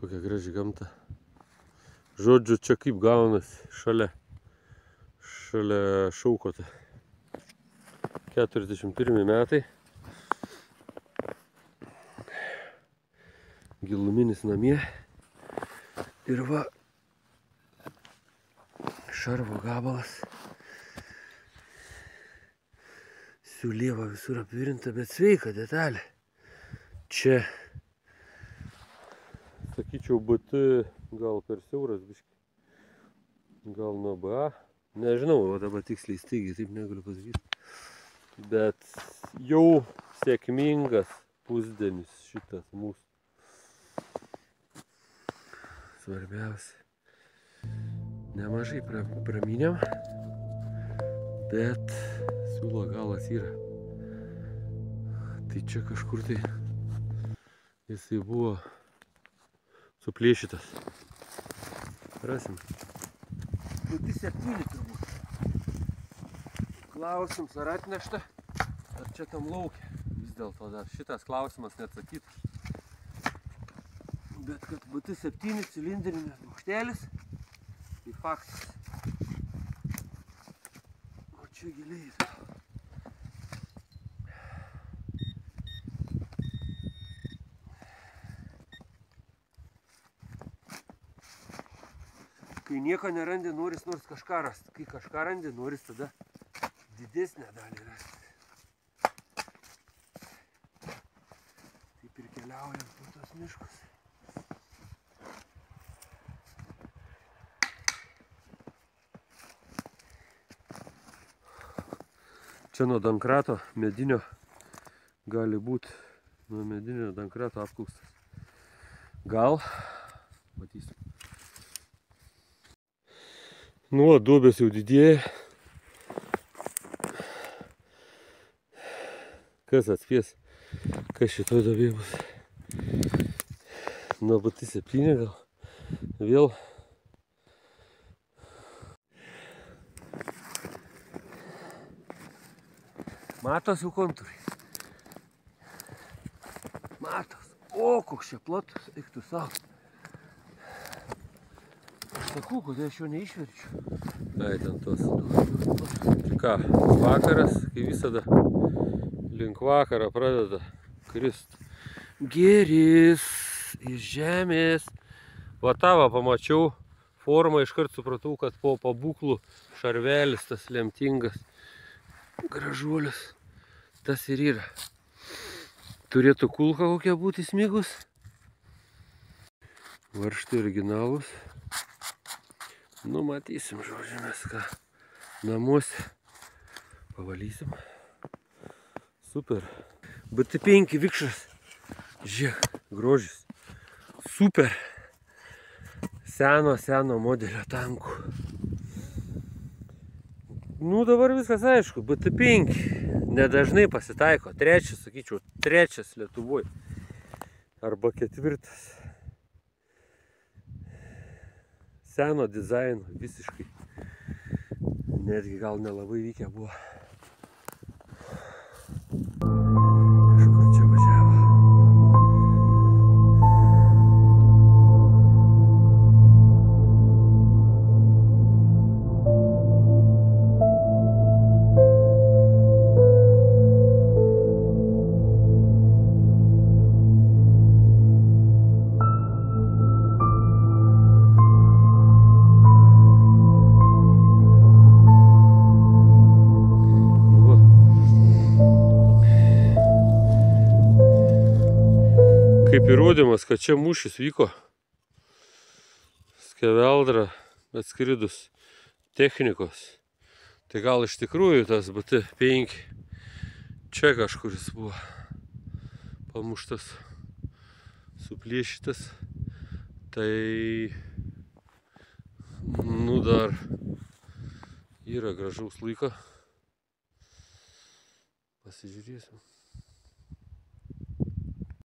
Kokia graži gamta. Žodžiu, čia kaip gaunasi šalia Šaukota. 41 metai. Giluminis namie. Ir va, šarvo gabalas. Siūlyva visur apvirinta, bet sveika detalė. Čia, sakyčiau, BT gal per siauras biškį. Gal nuo BA. Nežinau, o dabar tiksliai staigiai, taip negaliu pasakyti. Bet jau sėkmingas pusdienis šitas mūsų. Svarbiausia. Nemažai pramynėm, bet siūlo galas yra. Tai čia kažkur tai jisai buvo suplėšytas. Rasim. 27 turbūt. Klausims, ar atnešta, ar čia tam laukia. Vis dėlto dar šitas klausimas neatsakytas. Bet kad BT7 cilindrinis bokštelis, tai faktas. O čia giliai. Kai nieko nerandi, noris nors kažką rasti. Kai kažką randi, noris tada didesnę dalį rasti. Taip ir keliaujam po tos miškus. Čia nuo dankrato medinio gali būti nuo medinio dankrato apkaustas. Gal, matysim. Nu, duobės jau didėja. Kas atspės, kas šitoj duobėje bus. Nuo BT7 gal vėl. Matos jau kontūrai. Matos. O, koks čia platus, eik tu savo. Aš sakau, kodėl aš jo neišverčiu. Ai, ten tos. Čia ką, vakaras, kai visada link vakarą pradeda krist. Gėris iš žemės. Va tavo pamačiau formą, iškart supratau, kad po pabūklų šarvelis tas lemtingas. Gražuolis, tas ir yra. Turėtų kulka kokia būti smigus. Varžtai originalus. Nu, matysim, žodžiu, mes ką namuose pavalysim. Super. BT5 vikšras. Žiūrėk, grožis. Super. Seno modelio tankų. Nu, dabar viskas aišku, BT5 nedažnai pasitaiko. Trečias, sakyčiau, trečias Lietuvoj. Arba ketvirtas. Seno dizaino visiškai. Netgi gal nelabai vykę buvo. Kažkur čia važiavo. Kaip įrodymas, kad čia mūšis vyko. Skeveldra atskridus technikos. Tai gal iš tikrųjų tas BT5 čia kažkuris buvo pamuštas, suplėšytas. Tai nu dar yra gražaus laiko. Pasižiūrėsim.